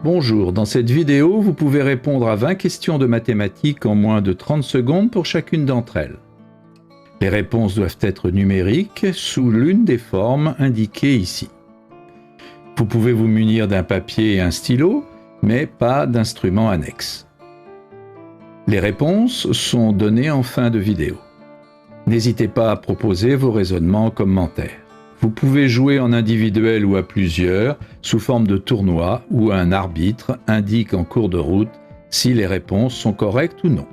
Bonjour, dans cette vidéo, vous pouvez répondre à 20 questions de mathématiques en moins de 30 secondes pour chacune d'entre elles. Les réponses doivent être numériques sous l'une des formes indiquées ici. Vous pouvez vous munir d'un papier et un stylo, mais pas d'instrument annexe. Les réponses sont données en fin de vidéo. N'hésitez pas à proposer vos raisonnements en commentaire. Vous pouvez jouer en individuel ou à plusieurs, sous forme de tournoi où un arbitre indique en cours de route si les réponses sont correctes ou non.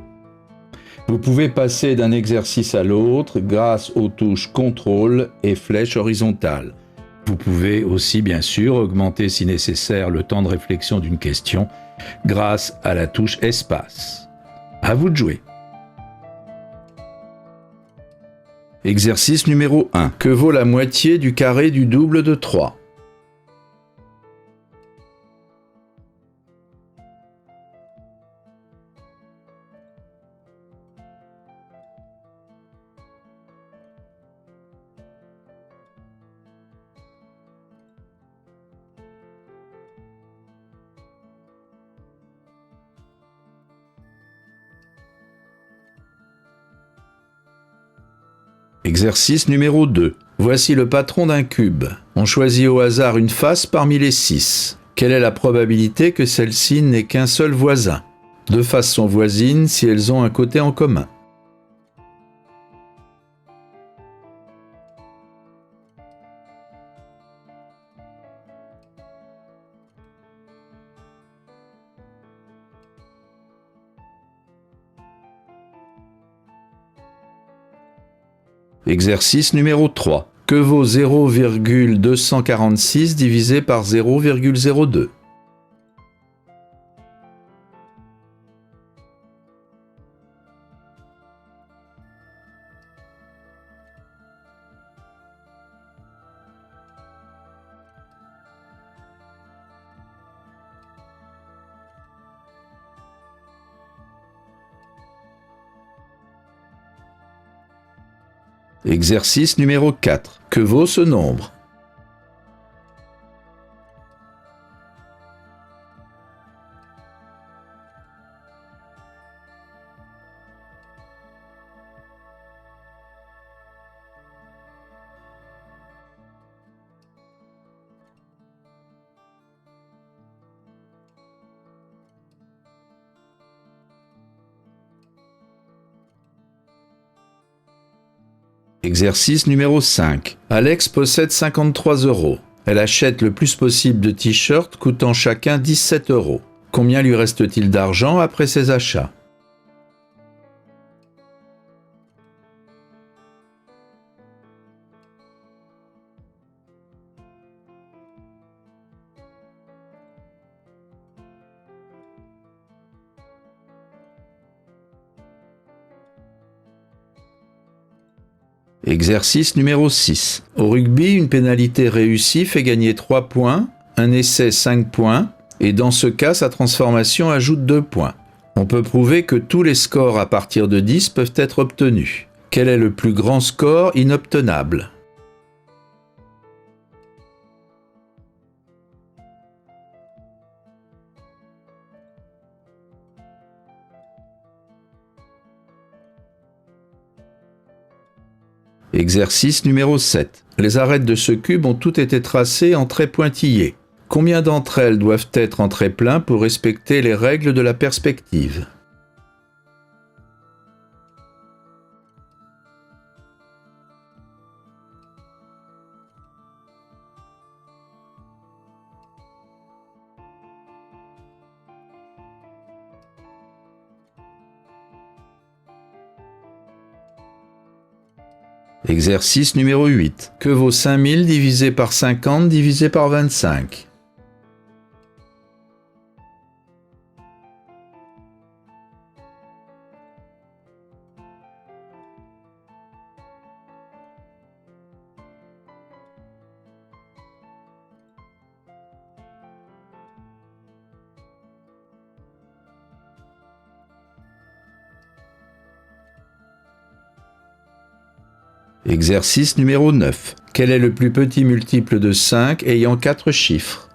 Vous pouvez passer d'un exercice à l'autre grâce aux touches contrôle et flèche horizontale. Vous pouvez aussi bien sûr augmenter si nécessaire le temps de réflexion d'une question grâce à la touche espace. À vous de jouer. Exercice numéro 1. Que vaut la moitié du carré du double de 3? Exercice numéro 2. Voici le patron d'un cube. On choisit au hasard une face parmi les 6. Quelle est la probabilité que celle-ci n'ait qu'un seul voisin? Deux faces sont voisines si elles ont un côté en commun. Exercice numéro 3. Que vaut 0,246 divisé par 0,02? Exercice numéro 4. Que vaut ce nombre? Exercice numéro 5. Alex possède 53 €. Elle achète le plus possible de t-shirts coûtant chacun 17 €. Combien lui reste-t-il d'argent après ses achats? Exercice numéro 6. Au rugby, une pénalité réussie fait gagner 3 points, un essai 5 points, et dans ce cas, sa transformation ajoute 2 points. On peut prouver que tous les scores à partir de 10 peuvent être obtenus. Quel est le plus grand score inobtenable? Exercice numéro 7. Les arêtes de ce cube ont toutes été tracées en traits pointillés. Combien d'entre elles doivent être en traits pleins pour respecter les règles de la perspective? Exercice numéro 8. Que vaut 5000 divisé par 50 divisé par 25? Exercice numéro 9. Quel est le plus petit multiple de 5 ayant 4 chiffres?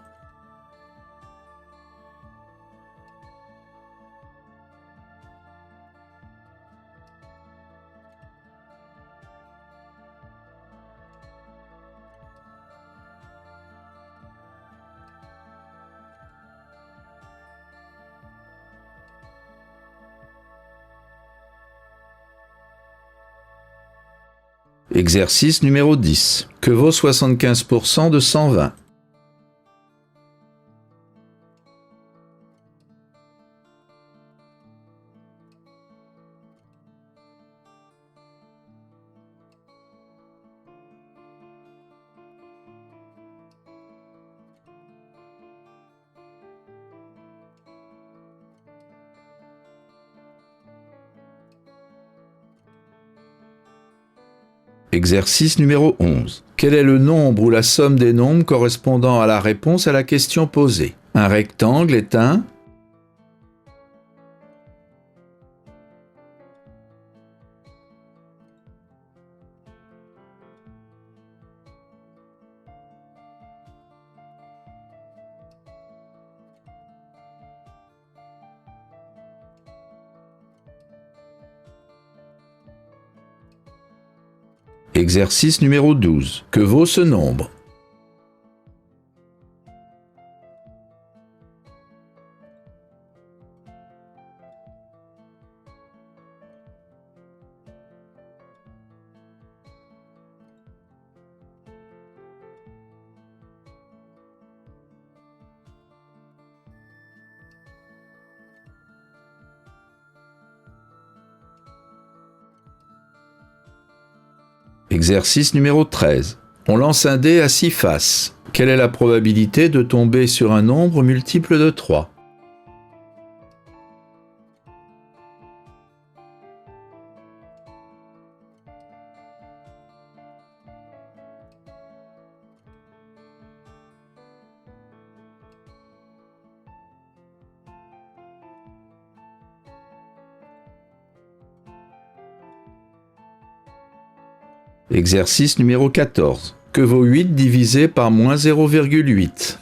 Exercice numéro 10. Que vaut 75% de 120? Exercice numéro 11. Quel est le nombre ou la somme des nombres correspondant à la réponse à la question posée? Un rectangle est un... Exercice numéro 12. Que vaut ce nombre? Exercice numéro 13. On lance un dé à 6 faces. Quelle est la probabilité de tomber sur un nombre multiple de 3? Exercice numéro 14. Que vaut 8 divisé par moins 0,8?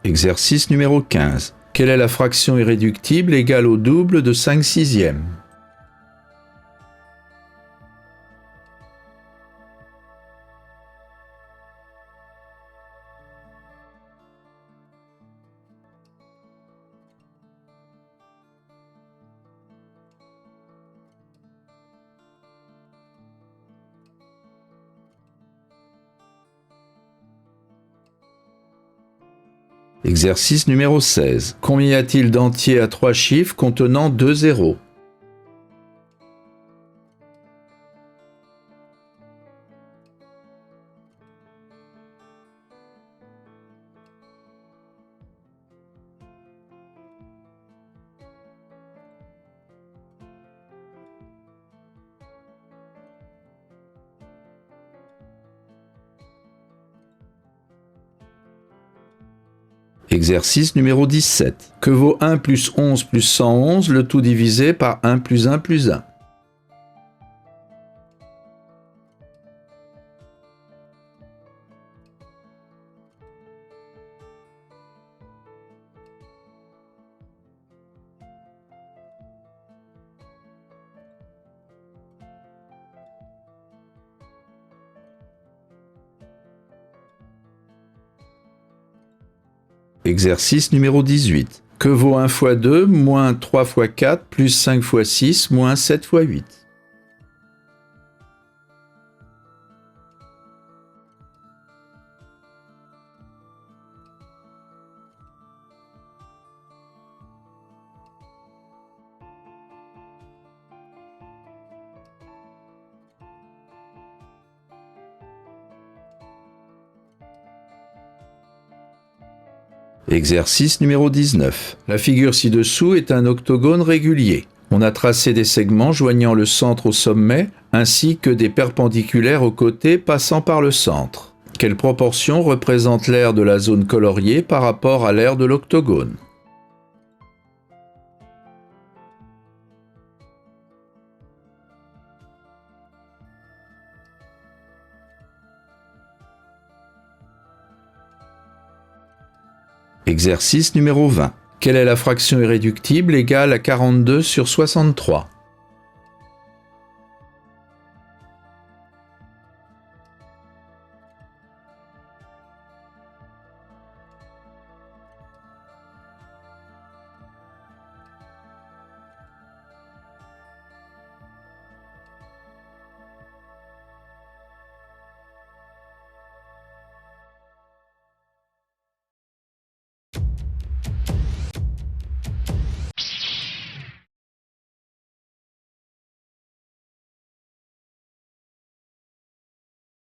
Exercice numéro 15. Quelle est la fraction irréductible égale au double de 5/6? Exercice numéro 16. Combien y a-t-il d'entiers à 3 chiffres contenant 2 zéros? Exercice numéro 17. Que vaut 1 plus 11 plus 111, le tout divisé par 1 plus 1 plus 1? Exercice numéro 18. Que vaut 1 fois 2 moins 3 fois 4 plus 5 fois 6 moins 7 fois 8? Exercice numéro 19. La figure ci-dessous est un octogone régulier. On a tracé des segments joignant le centre au sommet, ainsi que des perpendiculaires aux côtés passant par le centre. Quelle proportion représente l'aire de la zone coloriée par rapport à l'aire de l'octogone? Exercice numéro 20. Quelle est la fraction irréductible égale à 42 sur 63 ?